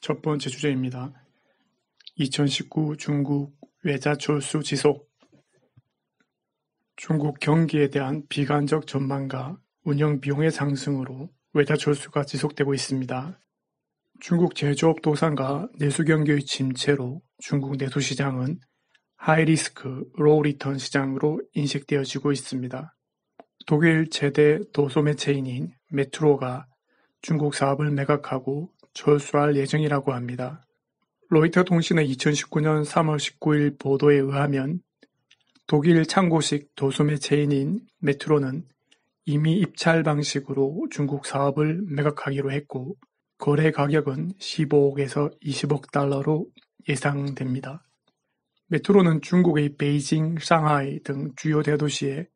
첫 번째 주제입니다. 2019 중국 외자 철수 지속. 중국 경기에 대한 비관적 전망과 운영 비용의 상승으로 외자 철수가 지속되고 있습니다. 중국 제조업 도산과 내수 경기의 침체로 중국 내수 시장은 하이리스크, 로우 리턴 시장으로 인식되어지고 있습니다. 독일 최대 도소매체인인 메트로가 중국 사업을 매각하고 철수할 예정이라고 합니다. 로이터 통신의 2019년 3월 19일 보도에 의하면 독일 창고식 도소매체인인 메트로는 이미 입찰 방식으로 중국 사업을 매각하기로 했고 거래 가격은 15억에서 20억 달러로 예상됩니다. 메트로는 중국의 베이징, 상하이 등 주요 대도시에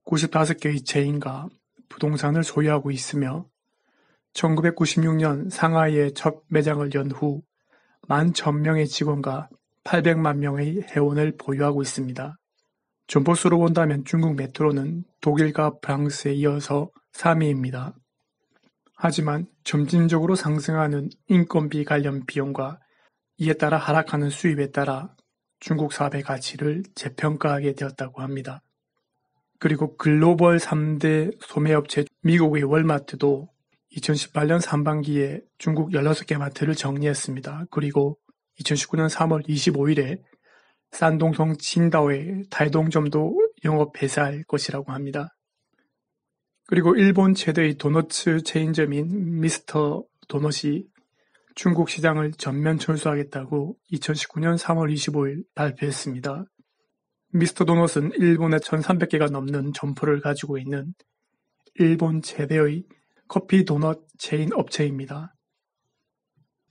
95개의 체인과 부동산을 소유하고 있으며 1996년 상하이에 첫 매장을 연 후 11,000명의 직원과 800만 명의 회원을 보유하고 있습니다. 점포수로 본다면 중국 메트로는 독일과 프랑스에 이어서 3위입니다. 하지만 점진적으로 상승하는 인건비 관련 비용과 이에 따라 하락하는 수입에 따라 중국 사업의 가치를 재평가하게 되었다고 합니다. 그리고 글로벌 3대 소매업체 미국의 월마트도 2018년 상반기에 중국 16개 마트를 정리했습니다. 그리고 2019년 3월 25일에 산동성 칭다오의 타이동점도 영업 폐쇄할 것이라고 합니다. 그리고 일본 최대의 도너츠 체인점인 미스터 도넛이 중국 시장을 전면 철수하겠다고 2019년 3월 25일 발표했습니다. 미스터 도넛은 일본에 1,300개가 넘는 점포를 가지고 있는 일본 최대의 커피 도넛 체인 업체입니다.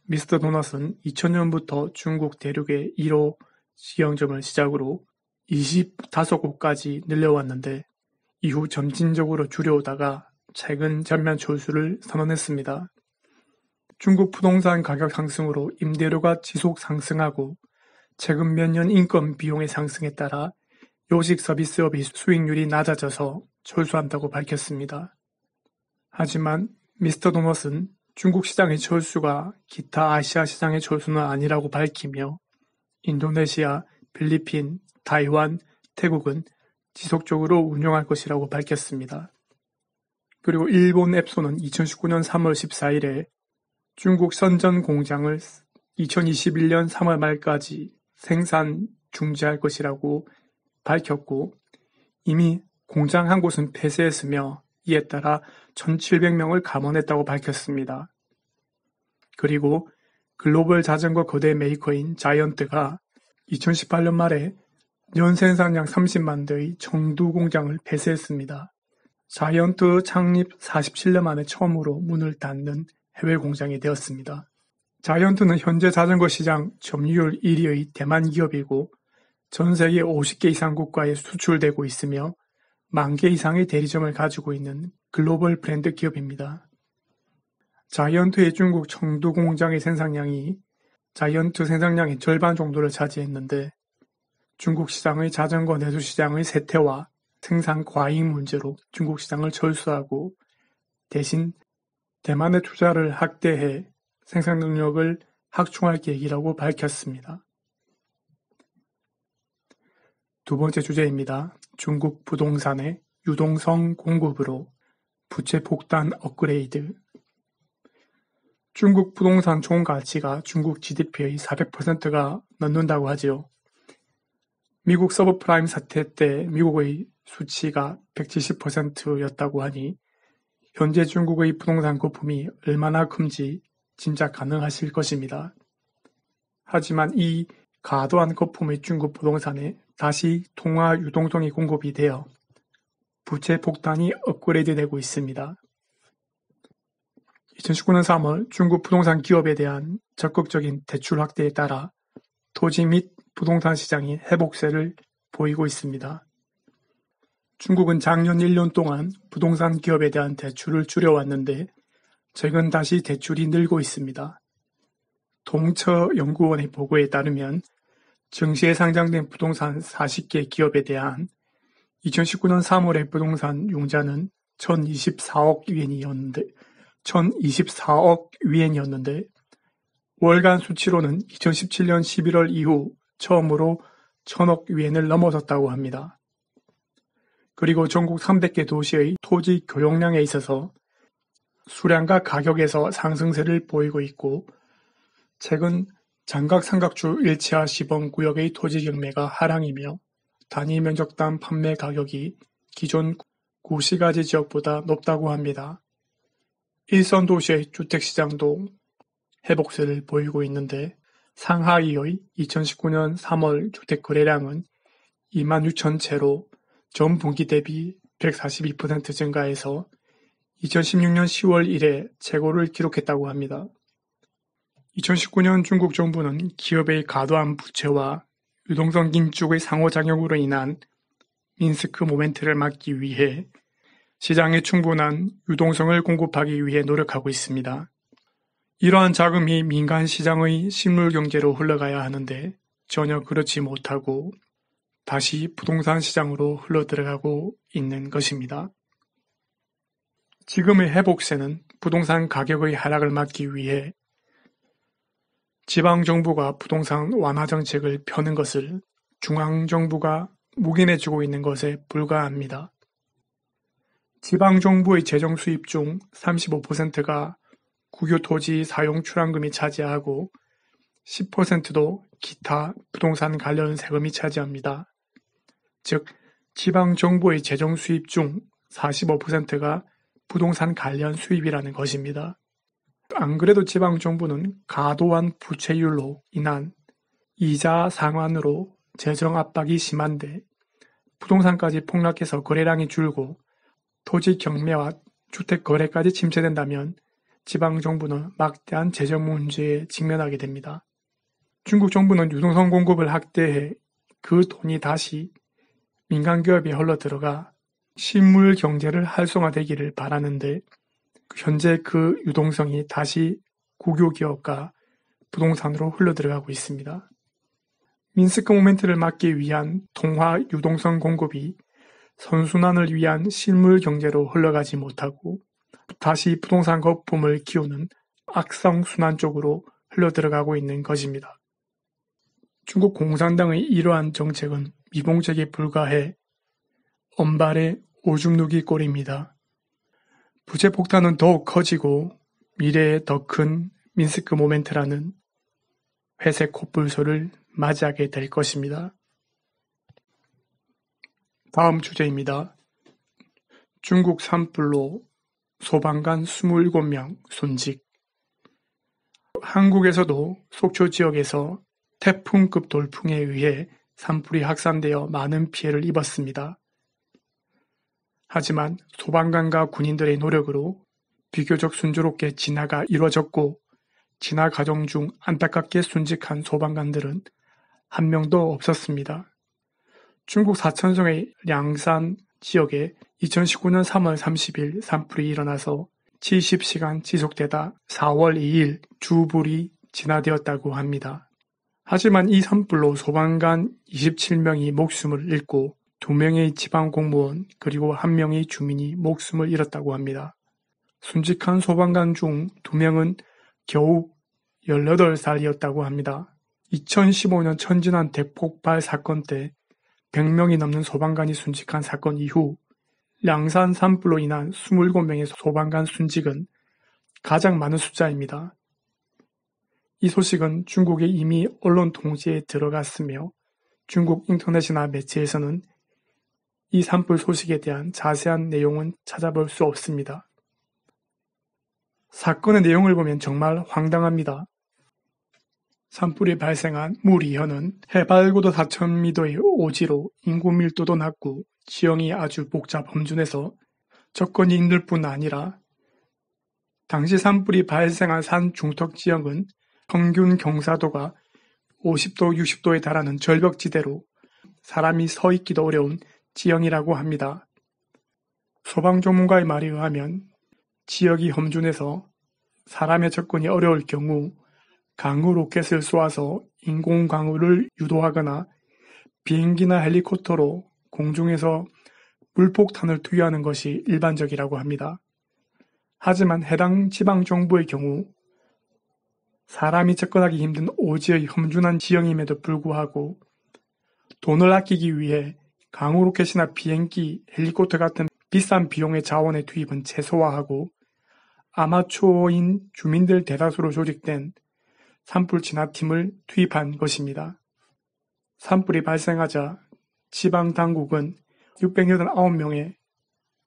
미스터 도넛은 2000년부터 중국 대륙의 1호 직영점을 시작으로 25곳까지 늘려왔는데 이후 점진적으로 줄여오다가 최근 전면 철수를 선언했습니다. 중국 부동산 가격 상승으로 임대료가 지속 상승하고 최근 몇 년 인건 비용의 상승에 따라 요식 서비스업의 수익률이 낮아져서 철수한다고 밝혔습니다. 하지만 미스터 도넛은 중국 시장의 철수가 기타 아시아 시장의 철수는 아니라고 밝히며 인도네시아, 필리핀, 타이완, 태국은 지속적으로 운영할 것이라고 밝혔습니다. 그리고 일본 앱소는 2019년 3월 14일에 중국 선전 공장을 2021년 3월 말까지 생산 중지할 것이라고 밝혔고 이미 공장 한 곳은 폐쇄했으며 이에 따라 1,700명을 감원했다고 밝혔습니다. 그리고 글로벌 자전거 거대 메이커인 자이언트가 2018년 말에 년 생산량 30만 대의 청두 공장을 폐쇄했습니다. 자이언트 창립 47년 만에 처음으로 문을 닫는 해외 공장이 되었습니다. 자이언트는 현재 자전거 시장 점유율 1위의 대만 기업이고 전 세계 50개 이상 국가에 수출되고 있으며 10,000개 이상의 대리점을 가지고 있는 글로벌 브랜드 기업입니다. 자이언트의 중국 청두 공장의 생산량이 자이언트 생산량의 절반 정도를 차지했는데 중국 시장의 자전거 내수 시장의 쇠퇴와 생산 과잉 문제로 중국 시장을 철수하고 대신 대만의 투자를 확대해 생산 능력을 확충할 계획이라고 밝혔습니다. 두 번째 주제입니다. 중국 부동산의 유동성 공급으로 부채 폭탄 업그레이드. 중국 부동산 총 가치가 중국 GDP의 400%가 넘는다고 하지요. 미국 서브프라임 사태 때 미국의 수치가 170%였다고 하니 현재 중국의 부동산 거품이 얼마나 큰지 짐작 가능하실 것입니다. 하지만 이 과도한 거품의 중국 부동산에 다시 통화 유동성이 공급이 되어 부채 폭탄이 업그레이드되고 있습니다. 2019년 3월 중국 부동산 기업에 대한 적극적인 대출 확대에 따라 토지 및 부동산 시장이 회복세를 보이고 있습니다. 중국은 작년 1년 동안 부동산 기업에 대한 대출을 줄여왔는데 최근 다시 대출이 늘고 있습니다. 동처연구원의 보고에 따르면 증시에 상장된 부동산 40개 기업에 대한 2019년 3월의 부동산 융자는 1,024억 위엔이었는데 월간 수치로는 2017년 11월 이후 처음으로 1000억 위엔을 넘어섰다고 합니다. 그리고 전국 300개 도시의 토지 교역량에 있어서 수량과 가격에서 상승세를 보이고 있고, 최근 장각 삼각주 1차 시범구역의 토지 경매가 하락이며 단위 면적당 판매 가격이 기존 구시가지 지역보다 높다고 합니다. 일선 도시의 주택시장도 회복세를 보이고 있는데, 상하이의 2019년 3월 주택거래량은 26,000채로 전 분기 대비 142% 증가해서 2016년 10월 이래 최고를 기록했다고 합니다. 2019년 중국 정부는 기업의 과도한 부채와 유동성 긴축의 상호작용으로 인한 민스크 모멘트를 막기 위해 시장에 충분한 유동성을 공급하기 위해 노력하고 있습니다. 이러한 자금이 민간 시장의 실물 경제로 흘러가야 하는데 전혀 그렇지 못하고 다시 부동산 시장으로 흘러들어가고 있는 것입니다. 지금의 회복세는 부동산 가격의 하락을 막기 위해 지방정부가 부동산 완화 정책을 펴는 것을 중앙정부가 묵인해주고 있는 것에 불과합니다. 지방정부의 재정 수입 중 35%가 국유토지 사용 출항금이 차지하고 10%도 기타 부동산 관련 세금이 차지합니다. 즉, 지방정부의 재정 수입 중 45%가 부동산 관련 수입이라는 것입니다. 안 그래도 지방정부는 과도한 부채율로 인한 이자 상환으로 재정 압박이 심한데 부동산까지 폭락해서 거래량이 줄고 토지 경매와 주택 거래까지 침체된다면 지방정부는 막대한 재정 문제에 직면하게 됩니다. 중국 정부는 유동성 공급을 확대해 그 돈이 다시 민간기업에 흘러들어가 실물 경제를 활성화되기를 바라는데 현재 그 유동성이 다시 국유기업과 부동산으로 흘러들어가고 있습니다. 민스크 모멘트를 막기 위한 통화 유동성 공급이 선순환을 위한 실물 경제로 흘러가지 못하고 다시 부동산 거품을 키우는 악성 순환 쪽으로 흘러들어가고 있는 것입니다. 중국 공산당의 이러한 정책은 미봉책에 불과해 언발의 오줌 누기 꼴입니다. 부채 폭탄은 더욱 커지고 미래에 더 큰 민스크 모멘트라는 회색 코뿔소를 맞이하게 될 것입니다. 다음 주제입니다. 중국 산불로 소방관 27명 순직. 한국에서도 속초 지역에서 태풍급 돌풍에 의해 산불이 확산되어 많은 피해를 입었습니다. 하지만 소방관과 군인들의 노력으로 비교적 순조롭게 진화가 이루어졌고 진화 과정 중 안타깝게 순직한 소방관들은 한 명도 없었습니다. 중국 사천성의 량산 지역에 2019년 3월 30일 산불이 일어나서 70시간 지속되다 4월 2일 주불이 진화되었다고 합니다. 하지만 이 산불로 소방관 27명이 목숨을 잃고 2명의 지방공무원 그리고 1명의 주민이 목숨을 잃었다고 합니다. 순직한 소방관 중 2명은 겨우 18살이었다고 합니다. 2015년 천진환 대폭발 사건 때 100명이 넘는 소방관이 순직한 사건 이후 량산 산불로 인한 27명의 소방관 순직은 가장 많은 숫자입니다. 이 소식은 중국에 이미 언론 통제에 들어갔으며 중국 인터넷이나 매체에서는 이 산불 소식에 대한 자세한 내용은 찾아볼 수 없습니다. 사건의 내용을 보면 정말 황당합니다. 산불이 발생한 무리현은 해발 고도 4,000m의 오지로 인구 밀도도 낮고 지형이 아주 복잡 험준해서 접근이 힘들 뿐 아니라 당시 산불이 발생한 산 중턱 지역은 평균 경사도가 50도, 60도에 달하는 절벽지대로 사람이 서 있기도 어려운 지형이라고 합니다. 소방 전문가의 말에 의하면 지역이 험준해서 사람의 접근이 어려울 경우 강우 로켓을 쏘아서 인공 강우를 유도하거나 비행기나 헬리콥터로 공중에서 물폭탄을 투여하는 것이 일반적이라고 합니다. 하지만 해당 지방정부의 경우 사람이 접근하기 힘든 오지의 험준한 지형임에도 불구하고 돈을 아끼기 위해 강우로켓이나 비행기, 헬리콥터 같은 비싼 비용의 자원의 투입은 최소화하고 아마추어인 주민들 대다수로 조직된 산불 진화팀을 투입한 것입니다. 산불이 발생하자 지방 당국은 689명의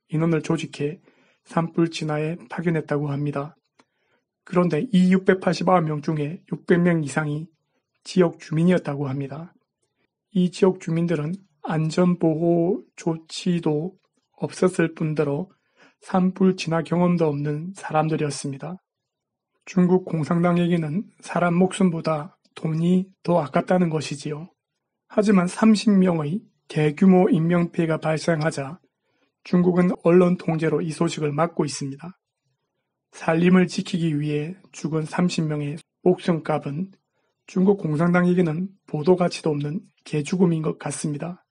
인원을 조직해 산불 진화에 파견했다고 합니다. 그런데 이 689명 중에 600명 이상이 지역 주민이었다고 합니다. 이 지역 주민들은 안전보호 조치도 없었을 뿐더러 산불 진화 경험도 없는 사람들이었습니다. 중국 공산당에게는 사람 목숨보다 돈이 더 아깝다는 것이지요. 하지만 30명의 대규모 인명피해가 발생하자 중국은 언론 통제로 이 소식을 막고 있습니다. 살림을 지키기 위해 죽은 30명의 목숨값은 중국 공산당에게는 보도 가치도 없는 개죽음인 것 같습니다.